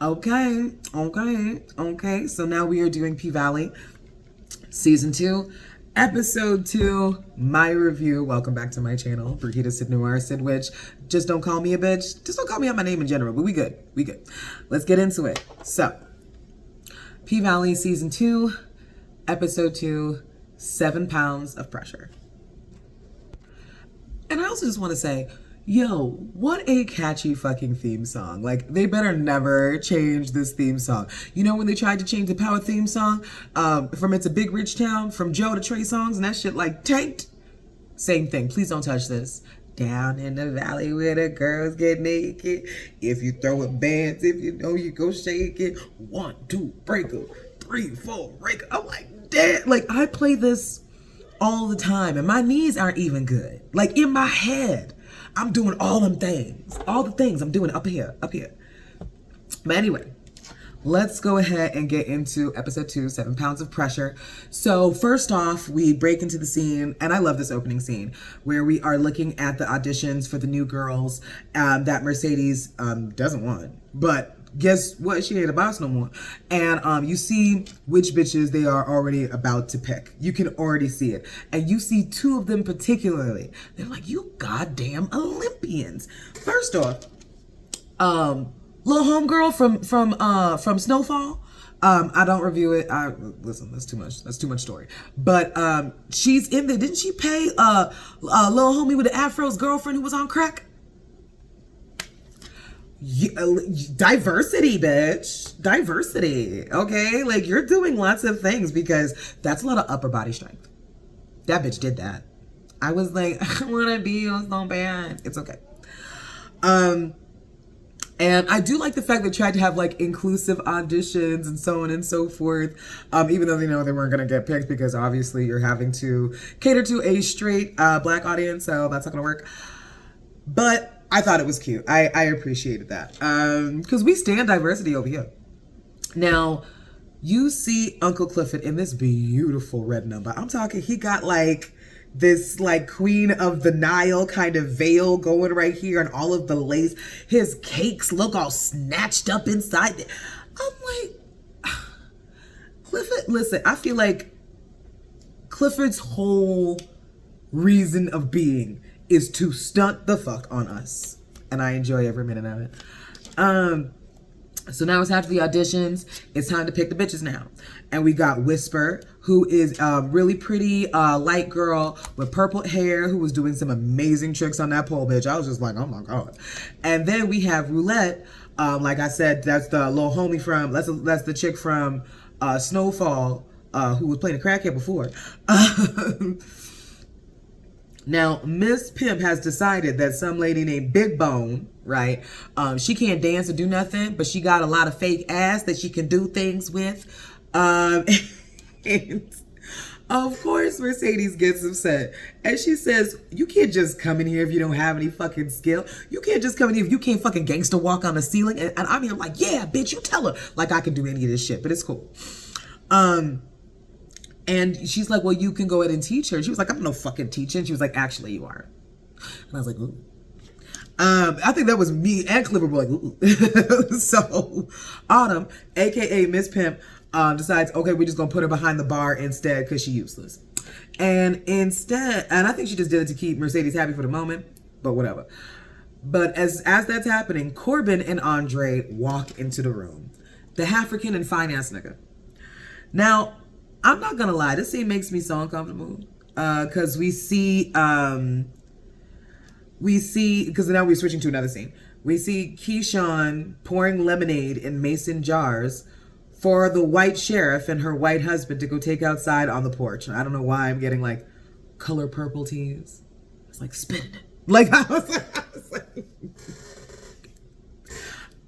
Okay. So now we are doing P-Valley Season 2, Episode 2, my review. Welcome back to my channel, Brigida Sid Noir, Sid Witch. Just don't call me a bitch. Just don't call me out my name in general, but we good. Let's get into it. So, P-Valley Season 2, Episode 2, 7 pounds of pressure. And I also just want to say, yo, what a catchy fucking theme song. Like, they better never change this theme song. You know when they tried to change the Power theme song from It's a Big Rich Town, from Joe to Trey songs, and that shit like tanked? Same thing. Please don't touch this. Down in the valley where the girls get naked. If you throw it bands, if you know you go shake it. 1, 2, break it. 3, 4, break it. I'm like, damn. Like, I play this all the time, and my knees aren't even good. Like, in my head, I'm doing all them things. All the things I'm doing up here. But anyway, let's go ahead and get into Episode 2, 7 pounds of pressure. So first off, we break into the scene, and I love this opening scene, where we are looking at the auditions for the new girls that Mercedes doesn't want. But guess what? She ain't a boss no more. And you see which bitches they are already about to pick. You can already see it. And you see 2 of them particularly. They're like, you goddamn Olympians. First off, little homegirl from Snowfall. I don't review it. Listen, that's too much. That's too much story. But she's in there. Didn't she pay little homie with the afro's girlfriend who was on crack? Diversity, bitch. Diversity. Okay? Like, you're doing lots of things, because that's a lot of upper body strength. That bitch did that. I was like, I want to be you so bad. It's okay. And I do like the fact they tried to have like inclusive auditions and so on and so forth. Even though they know they weren't going to get picked, because obviously you're having to cater to a straight black audience, so that's not going to work. But I thought it was cute. I appreciated that. Because we stand diversity over here. Now, you see Uncle Clifford in this beautiful red number. I'm talking, he got like this like Queen of the Nile kind of veil going right here, and all of the lace. His cakes look all snatched up inside. I'm like, Clifford, listen, I feel like Clifford's whole reason of being is to stunt the fuck on us. And I enjoy every minute of it. So now it's after the auditions. It's time to pick the bitches now. And we got Whisper, who is a really pretty light girl with purple hair, who was doing some amazing tricks on that pole, bitch. I was just like, oh my God. And then we have Roulette. Like I said, that's the little homie from, that's the chick from Snowfall, who was playing a crackhead before. Now, Miss Pimp has decided that some lady named Big Bone, right? She can't dance or do nothing, but she got a lot of fake ass that she can do things with. And of course, Mercedes gets upset. And she says, you can't just come in here if you don't have any fucking skill. You can't just come in here if you can't fucking gangster walk on the ceiling. And I'm here like, yeah, bitch, you tell her. Like I can do any of this shit, but it's cool. And she's like, well, you can go ahead and teach her. She was like, I'm no fucking teacher. And she was like, actually, you are. And I was like, ooh. I think that was me and Clifford were like, ooh. So Autumn, aka Miss Pimp, decides, okay, we're just gonna put her behind the bar instead because she's useless. And I think she just did it to keep Mercedes happy for the moment, but whatever. But as that's happening, Corbin and Andre walk into the room. The African and finance nigga. Now, I'm not gonna lie, this scene makes me so uncomfortable. Cause we see, because now we're switching to another scene. We see Keyshawn pouring lemonade in mason jars for the white sheriff and her white husband to go take outside on the porch. And I don't know why I'm getting like color purple teas. It's like spitting it. Like I was like,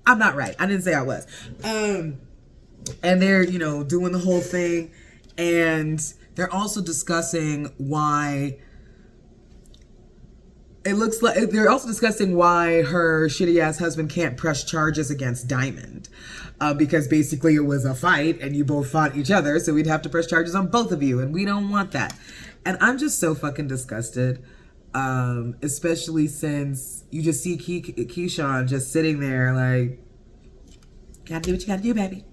I'm not right. I didn't say I was. And they're, doing the whole thing. And they're also discussing why they're also discussing why her shitty ass husband can't press charges against Diamond. Because basically it was a fight and you both fought each other. So we'd have to press charges on both of you. And we don't want that. And I'm just so fucking disgusted Especially since you just see Keyshawn just sitting there like, gotta do what you gotta do, baby.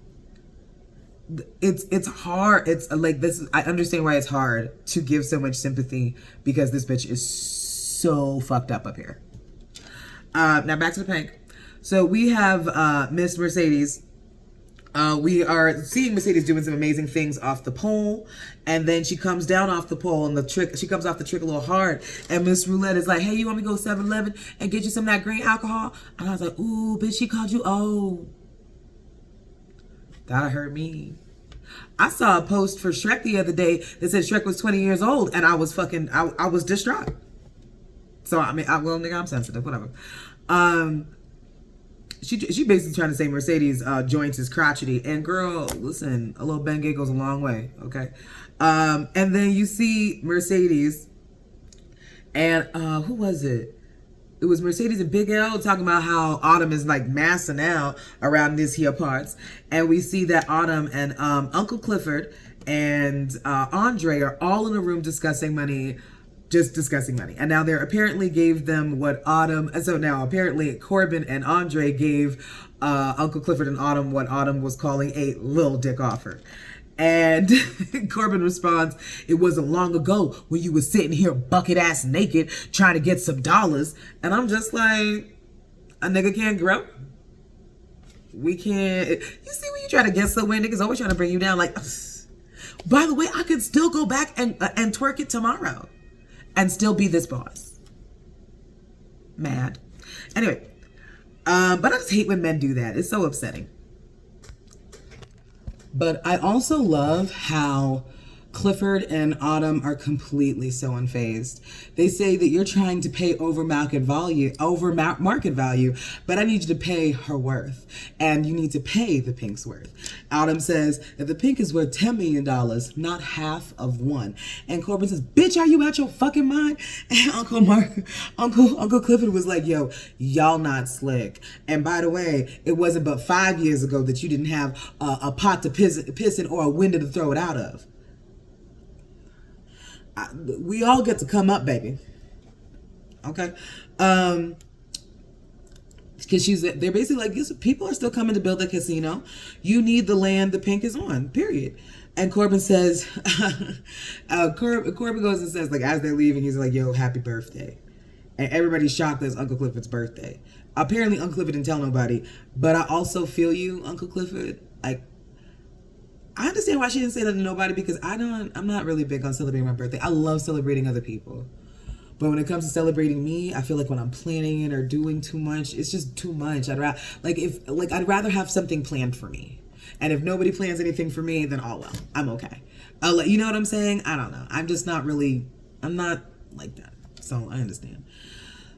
It's hard. It's like this. I understand why it's hard to give so much sympathy because this bitch is so fucked up here. Now back to the pink. So we have Miss Mercedes. We are seeing Mercedes doing some amazing things off the pole, and then she comes down off the pole, and she comes off the trick a little hard, and Miss Roulette is like, hey, you want me to go 7-Eleven and get you some of that green alcohol? And I was like, ooh, bitch, she called you old. That'll hurt me. I saw a post for Shrek the other day that said Shrek was 20 years old, and I was I was distraught. So, I mean, well, nigga, I'm sensitive, whatever. She basically trying to say Mercedes joints is crotchety. And girl, listen, a little Bengay goes a long way, okay? And then you see Mercedes and who was it? It was Mercedes and Big L talking about how Autumn is like massing out around these here parts. And we see that Autumn and Uncle Clifford and Andre are all in a room discussing money. Just discussing money. And now they're apparently gave them what Autumn, so now apparently Corbin and Andre gave Uncle Clifford and Autumn what Autumn was calling a little dick offer. And Corbin responds, it wasn't long ago when you was sitting here bucket ass naked trying to get some dollars. And I'm just like, a nigga can't grow. We can't. You see when you try to get somewhere, niggas always trying to bring you down like, by the way, I could still go back and twerk it tomorrow and still be this boss. Mad. Anyway, but I just hate when men do that. It's so upsetting. But I also love how Clifford and Autumn are completely so unfazed. They say that you're trying to pay over market value, but I need you to pay her worth, and you need to pay the pink's worth. Autumn says that the pink is worth $10 million, not half of one. And Corbin says, bitch, are you out your fucking mind? And Uncle Clifford was like, yo, y'all not slick. And by the way, it wasn't but 5 years ago that you didn't have a pot to piss in or a window to throw it out of. We all get to come up, baby. Okay, because they're basically like, people are still coming to build a casino. You need the land the pink is on. Period. And Corbin says, Corbin goes and says, like, as they're leaving, he's like, yo, happy birthday. And everybody's shocked that it's Uncle Clifford's birthday. Apparently, Uncle Clifford didn't tell nobody. But I also feel you, Uncle Clifford. Like, I understand why she didn't say that to nobody, because I'm not really big on celebrating my birthday. I love celebrating other people. But when it comes to celebrating me, I feel like when I'm planning it or doing too much, it's just too much. I'd rather have something planned for me. And if nobody plans anything for me, then all well, I'm okay. You know what I'm saying? I don't know. I'm not like that. So I understand.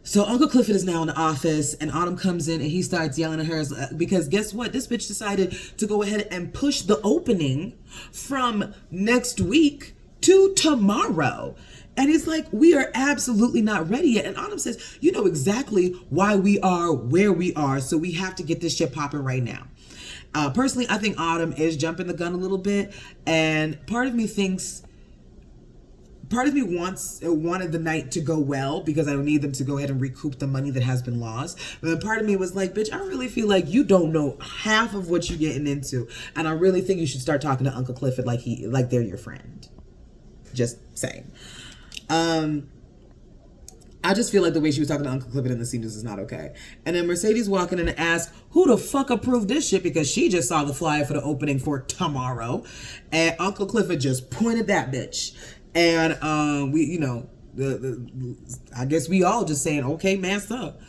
So Uncle Clifford is now in the office, and Autumn comes in and he starts yelling at her because guess what? This bitch decided to go ahead and push the opening from next week to tomorrow. And it's like, we are absolutely not ready yet. And Autumn says, you know exactly why we are where we are, so we have to get this shit popping right now. Personally, I think Autumn is jumping the gun a little bit, and part of me wanted the night to go well because I don't need them to go ahead and recoup the money that has been lost. But then part of me was like, bitch, I really feel like you don't know half of what you're getting into. And I really think you should start talking to Uncle Clifford like they're your friend. Just saying. I just feel like the way she was talking to Uncle Clifford in the scene is not okay. And then Mercedes walking in and asks, who the fuck approved this shit? Because she just saw the flyer for the opening for tomorrow. And Uncle Clifford just pointed that bitch. And I guess we all just saying, okay, mask up.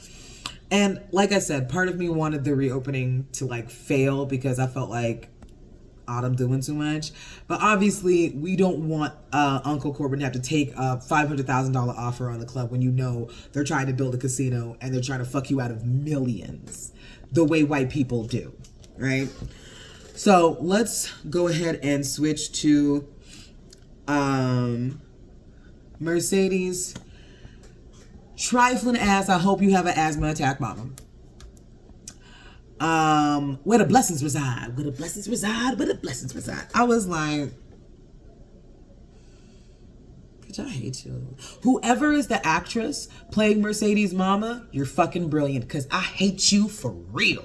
And like I said, part of me wanted the reopening to like fail because I felt like Autumn doing too much. But obviously, we don't want Uncle Corbin to have to take a $500,000 offer on the club when you know they're trying to build a casino and they're trying to fuck you out of millions the way white people do, right? So let's go ahead and switch to Mercedes. Trifling ass, I hope you have an asthma attack, mama. Where the blessings reside, where the blessings reside, where the blessings reside. I was like, Bitch, I hate you. Whoever is the actress playing Mercedes' mama, you're fucking brilliant because I hate you for real.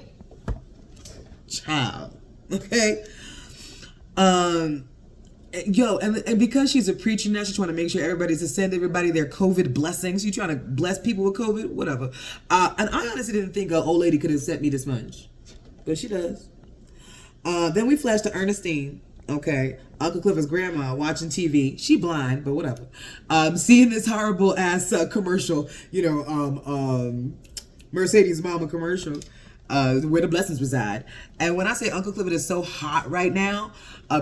Child. Okay? Yo, and because she's a preacher now, she's trying to make sure everybody's to send everybody their COVID blessings. You trying to bless people with COVID? Whatever. And I honestly didn't think an old lady could have sent me this much. But she does. Then we flash to Ernestine. Okay, Uncle Clifford's grandma watching TV. She blind, but whatever. Seeing this horrible ass commercial, Mercedes Mama commercial, where the blessings reside. And when I say Uncle Clifford is so hot right now,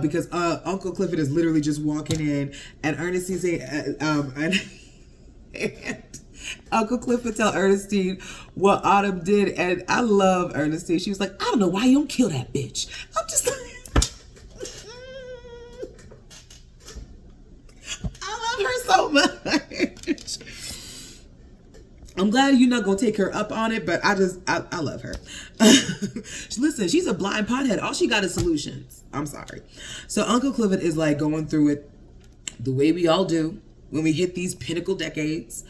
because Uncle Clifford is literally just walking in, and Ernestine saying, and Uncle Clifford tell Ernestine what Autumn did, and I love Ernestine. She was like, I don't know why you don't kill that bitch. I'm just like, her so much. I'm glad you're not gonna take her up on it, but I love her. Listen, she's a blind pothead. All she got is solutions. I'm sorry. So Uncle Clifford is like going through it the way we all do when we hit these pinnacle decades.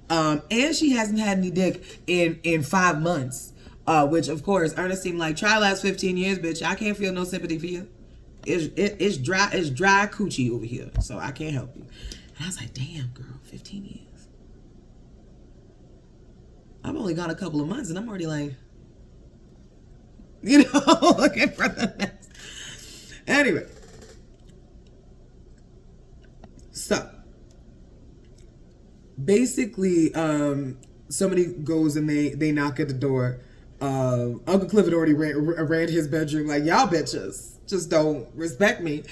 And she hasn't had any dick in 5 months. Which of course Ernestine like, try last 15 years, bitch. I can't feel no sympathy for you. It's dry coochie over here, so I can't help you. And I was like, damn, girl, 15 years. I've only got a couple of months, and I'm already like, looking for the next. Anyway. So, basically, somebody goes and they knock at the door. Uncle Clifford already ran his bedroom like, y'all bitches just don't respect me.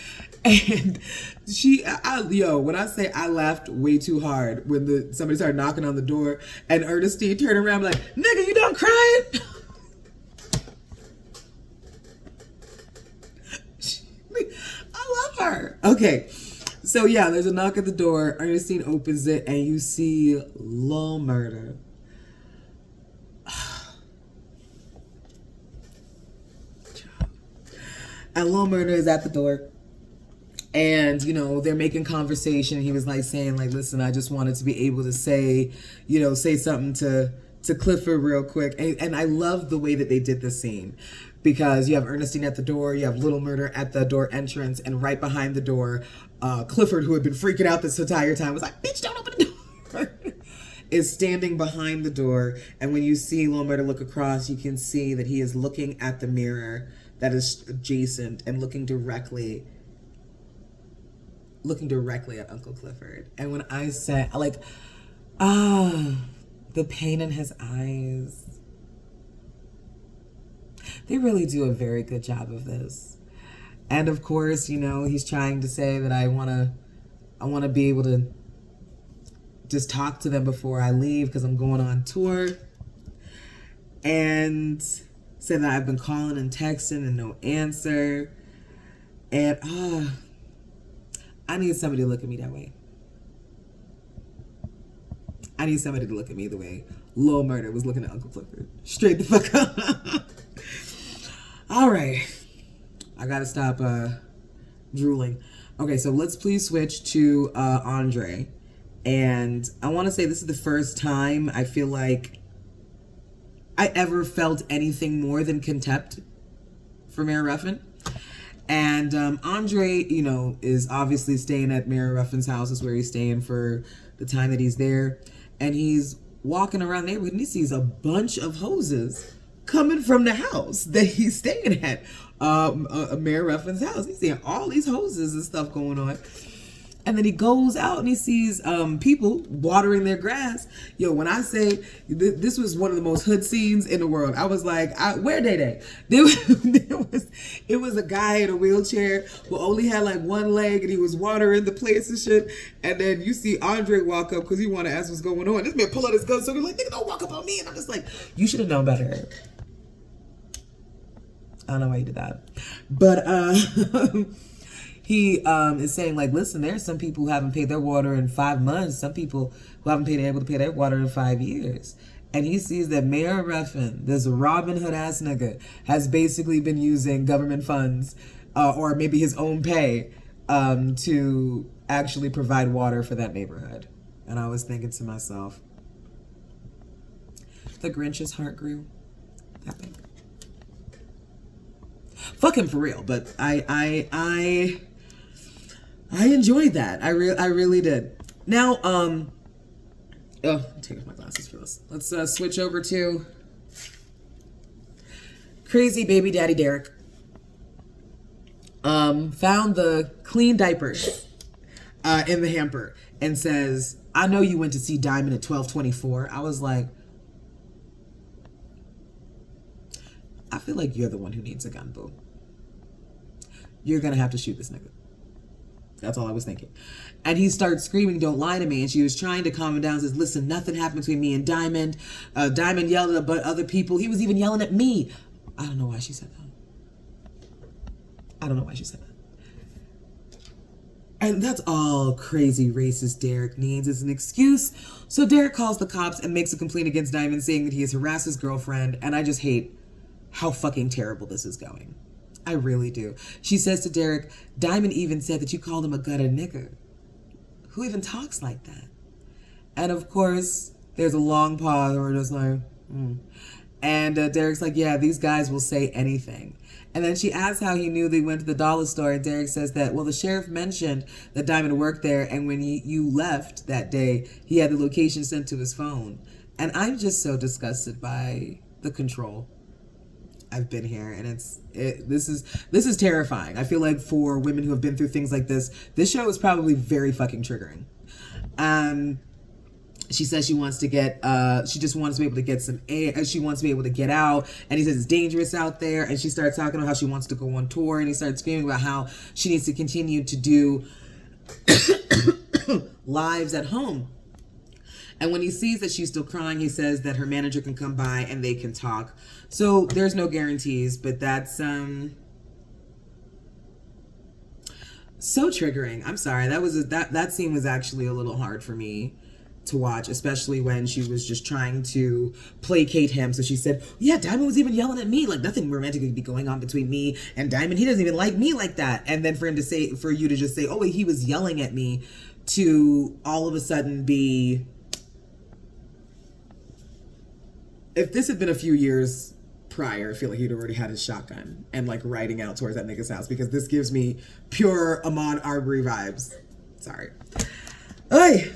And when I say I laughed way too hard when somebody started knocking on the door, and Ernestine turned around like, nigga, you done crying? I love her. Okay. So yeah, there's a knock at the door. Ernestine opens it, and you see Lil Murder. And Lil Murder is at the door. And, they're making conversation. He was like saying, like, listen, I just wanted to be able to say something to Clifford real quick. And I love the way that they did this scene. Because you have Ernestine at the door, you have Little Murder at the door entrance, and right behind the door, Clifford, who had been freaking out this entire time, was like, bitch, don't open the door. Is standing behind the door. And when you see Little Murder look across, you can see that he is looking at the mirror that is adjacent and looking directly at Uncle Clifford. And when I say, like, the pain in his eyes. They really do a very good job of this. And of course, he's trying to say that I want to be able to just talk to them before I leave because I'm going on tour. And said that I've been calling and texting and no answer. And I need somebody to look at me that way. I need somebody to look at me the way Lil Murder was looking at Uncle Clifford. Straight the fuck up. All right. I gotta stop drooling. Okay, so let's please switch to Andre. And I want to say this is the first time I feel like I ever felt anything more than contempt for Mayor Ruffin. And Andre, is obviously staying at Mayor Ruffin's house. Is where he's staying for the time that he's there. And he's walking around the neighborhood and he sees a bunch of hoses coming from the house that he's staying at, Mayor Ruffin's house. He's seeing all these hoses and stuff going on. And then he goes out and he sees people watering their grass. Yo, when I say this was one of the most hood scenes in the world, I was like, where they? It was a guy in a wheelchair who only had like one leg and he was watering the place and shit. And then you see Andre walk up because he want to ask what's going on. This man pull out his gun, so he's like, nigga, don't walk up on me. And I'm just like, you should have known better. I don't know why you did that. But he is saying, like, listen, there's some people who haven't paid their water in 5 months. Some people who haven't been able to pay their water in 5 years. And he sees that Mayor Ruffin, this Robin Hood ass nigga, has basically been using government funds or maybe his own pay to actually provide water for that neighborhood. And I was thinking to myself, the Grinch's heart grew that big. Fuck him for real, but I enjoyed that. I really did. Now, I'm taking off my glasses for this. Let's switch over to crazy baby daddy Derek. Found the clean diapers in the hamper and says, I know you went to see Diamond at 12:24. I was like, I feel like you're the one who needs a gun, boo. You're gonna have to shoot this nigga. That's all I was thinking. And he starts screaming, don't lie to me. And she was trying to calm him down, says, listen, nothing happened between me and Diamond. Diamond yelled at other people. He was even yelling at me. I don't know why she said that. And that's all crazy racist Derek needs is an excuse. So Derek calls the cops and makes a complaint against Diamond, saying that he has harassed his girlfriend. And I just hate how fucking terrible this is going. I really do. She says to Derek, Diamond even said that you called him a gutter nigger. Who even talks like that? And of course, there's a long pause where we're just like, And Derek's like, yeah, these guys will say anything. And then she asks how he knew they went to the dollar store. And Derek says that, well, the sheriff mentioned that Diamond worked there. And when you left that day, he had the location sent to his phone. And I'm just so disgusted by the control. I've been here, and this is terrifying. I feel like for women who have been through things like this show is probably very fucking triggering. She says she wants to get, she just wants to be able to get some air. She wants to be able to get out. And he says it's dangerous out there. And she starts talking about how she wants to go on tour. And he starts screaming about how she needs to continue to do lives at home. And when he sees that she's still crying, he says that her manager can come by and they can talk. So there's no guarantees, but that's so triggering. I'm sorry. That scene was actually a little hard for me to watch, especially when she was just trying to placate him. So she said, yeah, Diamond was even yelling at me, like nothing romantic could be going on between me and Diamond. He doesn't even like me like that. And then for you to just say, oh, wait, he was yelling at me, to all of a sudden be, if this had been a few years prior, I feel like he'd already had his shotgun and like riding out towards that nigga's house, because this gives me pure Ahmaud Arbery vibes. Sorry. Oy.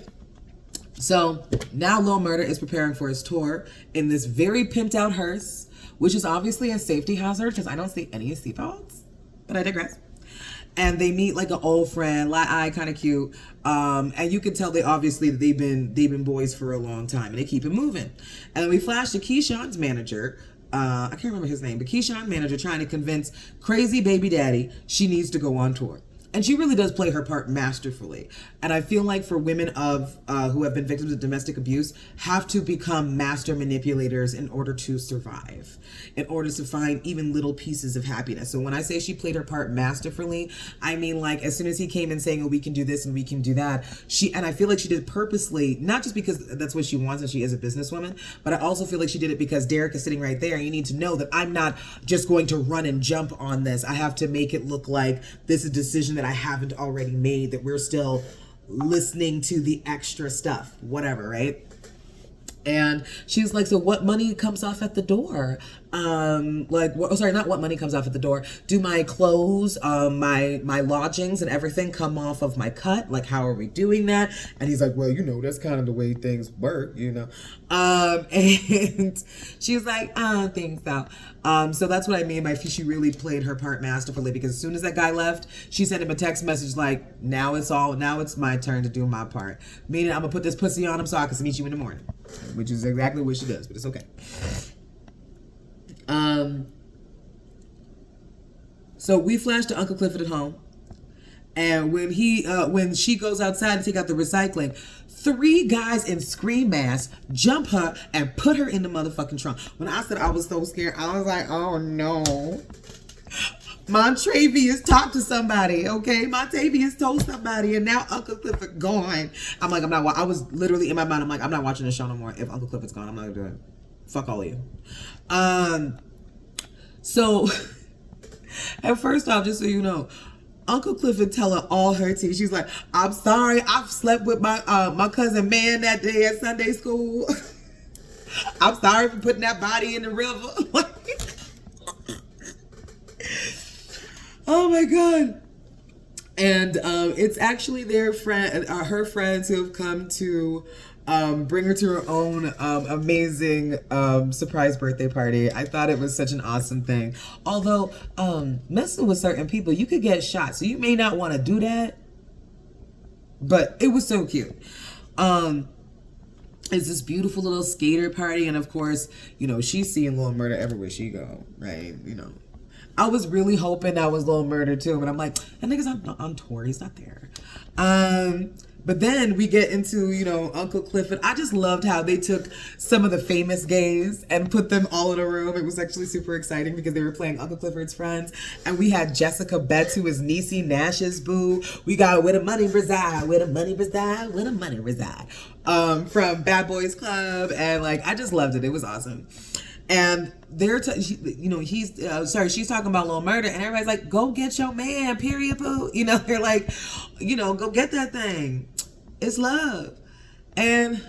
So now Lil Murda is preparing for his tour in this very pimped out hearse, which is obviously a safety hazard because I don't see any seatbelts, but I digress. And they meet like an old friend, kind of cute. And you can tell they've been boys for a long time, and they keep it moving. And then we flash to Keyshawn's manager. I can't remember his name, but Keyshawn's manager trying to convince crazy baby daddy she needs to go on tour. And she really does play her part masterfully. And I feel like for women who have been victims of domestic abuse have to become master manipulators in order to survive, in order to find even little pieces of happiness. So when I say she played her part masterfully, I mean like as soon as he came in saying, oh, we can do this and we can do that, and I feel like she did it purposely, not just because that's what she wants and she is a businesswoman, but I also feel like she did it because Derek is sitting right there. And you need to know that I'm not just going to run and jump on this. I have to make it look like this is a decision that I haven't already made, that we're still listening to the extra stuff, whatever, right? And she's like, so what money comes off at the door? Not what money comes off at the door. Do my clothes, my lodgings and everything come off of my cut? Like, how are we doing that? And he's like, well, that's kind of the way things work, And she's like, I don't think so. So that's what I mean by she really played her part masterfully, because as soon as that guy left, she sent him a text message like, now it's my turn to do my part. Meaning I'm gonna put this pussy on him so I can meet you in the morning. Which is exactly what she does, but it's okay. So we flash to Uncle Clifford at home, and when she goes outside to take out the recycling, 3 guys in scream masks jump her and put her in the motherfucking trunk. When I said I was so scared, I was like, oh no. Montravius talked to somebody, okay? Montavious told somebody, and now Uncle Clifford gone. I'm like, I was literally in my mind, I'm like, I'm not watching the show no more. If Uncle Clifford's gone, I'm not gonna do it. Fuck all of you. So, and first off, just so you know, Uncle Clifford telling all her tea. She's like, I'm sorry, I've slept with my cousin man that day at Sunday school. I'm sorry for putting that body in the river. Oh my God. And it's actually their friend, her friends who have come to bring her to her own amazing surprise birthday party. I thought it was such an awesome thing. Although messing with certain people, you could get shot, so you may not want to do that. But it was so cute. It's this beautiful little skater party, and of course, you know, she's seeing Lil Murda everywhere she go, right? You know, I was really hoping that was Lil Murda too, but I'm like, that nigga's on tour, he's not there. But then we get into, you know, Uncle Clifford. I just loved how they took some of the famous gays and put them all in a room. It was actually super exciting because they were playing Uncle Clifford's friends. And we had Jessica Betts, who was Niecy Nash's boo. We got Where the Money Reside, Where the Money Reside, Where the Money Reside, from Bad Boys Club. And like, I just loved it. It was awesome. And they're, you know, she's talking about Lil Murda, and everybody's like, go get your man, period, poo. You know, they're like, you know, go get that thing. It's love. And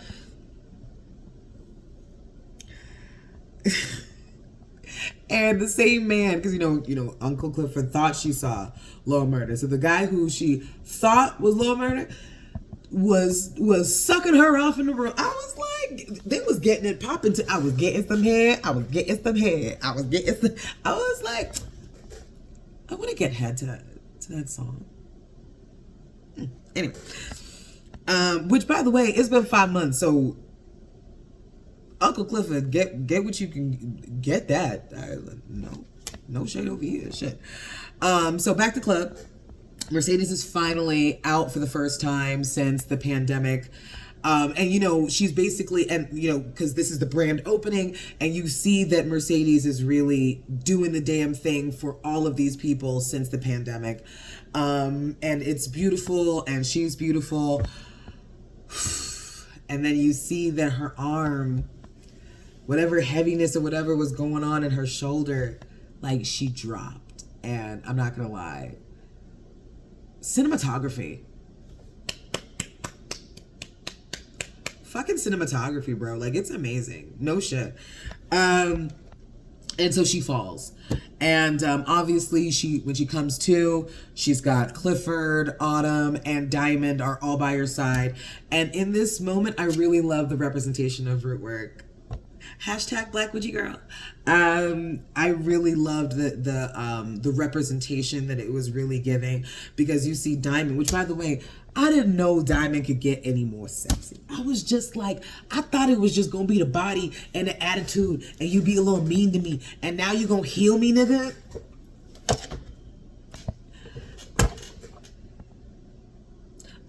and the same man, because you know, Uncle Clifford thought she saw Lil Murda. So the guy who she thought was Lil Murda was sucking her off in the room. I was like, they was getting it popping. I was getting some head. I was like, I want to get head to that song. Anyway, which by the way, it's been 5 months, so Uncle Clifford, get what you can get. That no shade over here, shit. So back to club. Mercedes is finally out for the first time since the pandemic. And, you know, she's basically, and, you know, because this is the brand opening, and you see that Mercedes is really doing the damn thing for all of these people since the pandemic. And it's beautiful, and she's beautiful. And then you see that her arm, whatever heaviness or whatever was going on in her shoulder, like, she dropped. And I'm not going to lie. Cinematography. Fucking cinematography, bro. Like, it's amazing. No shit. And so she falls. And obviously, when she comes to, she's got Clifford, Autumn, and Diamond are all by her side. And in this moment, I really love the representation of root work. Hashtag Black Witchy Girl. I really loved the representation that it was really giving, because you see Diamond, which, by the way, I didn't know Diamond could get any more sexy. I was just like, I thought it was just gonna be the body and the attitude, and you be a little mean to me, and now you gonna heal me, nigga?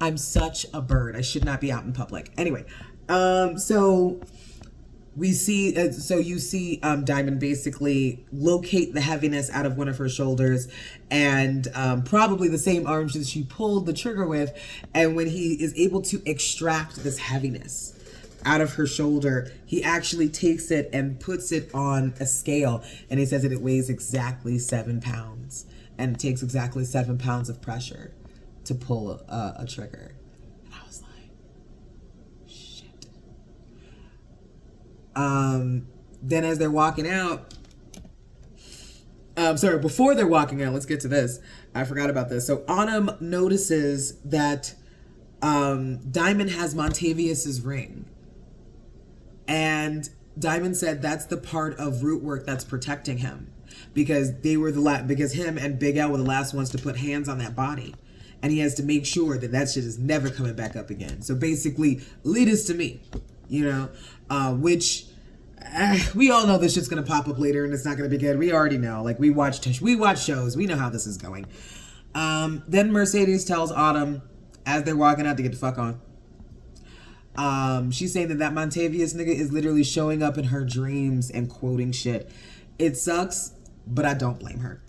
I'm such a bird. I should not be out in public. Anyway, so we see, you see Diamond basically locate the heaviness out of one of her shoulders, and probably the same arms that she pulled the trigger with. And when he is able to extract this heaviness out of her shoulder, he actually takes it and puts it on a scale, and he says that it weighs exactly 7 pounds, and it takes exactly 7 pounds of pressure to pull a trigger. And I was like, shit. Then as they're walking out, before they're walking out, let's get to this. I forgot about this. So Autumn notices that Diamond has Montavious' ring. And Diamond said that's the part of root work that's protecting him, because they were because him and Big L were the last ones to put hands on that body. And he has to make sure that that shit is never coming back up again. So basically, lead us to me, you know, which we all know this shit's gonna pop up later and it's not gonna be good. We already know. Like, we watch shows. We know how this is going. Then Mercedes tells Autumn, as they're walking out, to get the fuck on. She's saying that Montavious nigga is literally showing up in her dreams and quoting shit. It sucks, but I don't blame her.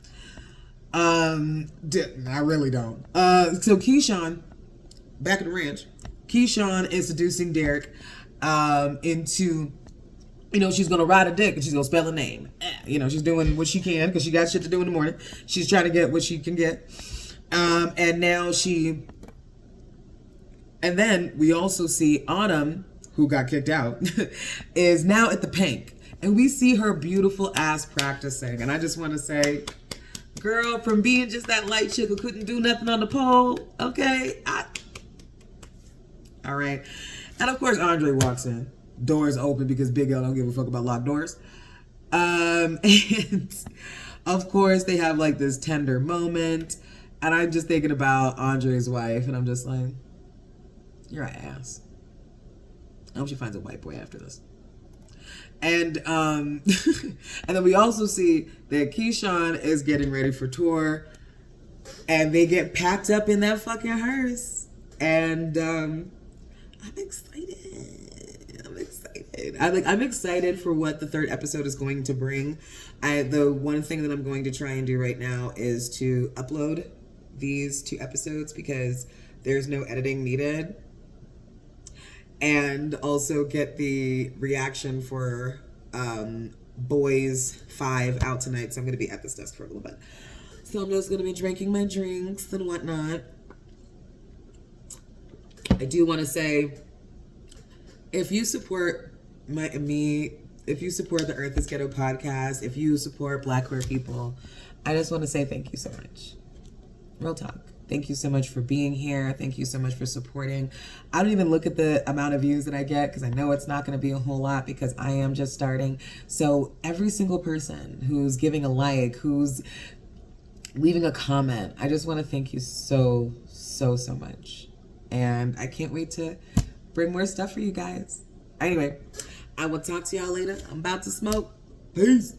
I really don't. So Keyshawn, back at the ranch, Keyshawn is seducing Derek into, you know, she's gonna ride a dick and she's gonna spell a name. You know, she's doing what she can because she got shit to do in the morning. She's trying to get what she can get. And now and then we also see Autumn, who got kicked out, is now at the Pink. And we see her beautiful ass practicing. And I just want to say, girl, from being just that light chick who couldn't do nothing on the pole, okay? All right. And of course, Andre walks in. Doors open because Big L don't give a fuck about locked doors. And of course, they have like this tender moment. And I'm just thinking about Andre's wife. And I'm just like, you're an ass. I hope she finds a white boy after this. And and then we also see that Keyshawn is getting ready for tour, and they get packed up in that fucking hearse. And I'm excited. I'm excited for what the third episode is going to bring. The one thing that I'm going to try and do right now is to upload these 2 episodes because there's no editing needed. And also get the reaction for Boys 5 out tonight. So I'm going to be at this desk for a little bit. So I'm just going to be drinking my drinks and whatnot. I do want to say, if you support if you support the Earth is Ghetto podcast, if you support Black queer people, I just want to say thank you so much. Real talk. Thank you so much for being here. Thank you so much for supporting. I don't even look at the amount of views that I get because I know it's not going to be a whole lot because I am just starting. So every single person who's giving a like, who's leaving a comment, I just want to thank you so much. And I can't wait to bring more stuff for you guys. Anyway, I will talk to y'all later. I'm about to smoke. Peace.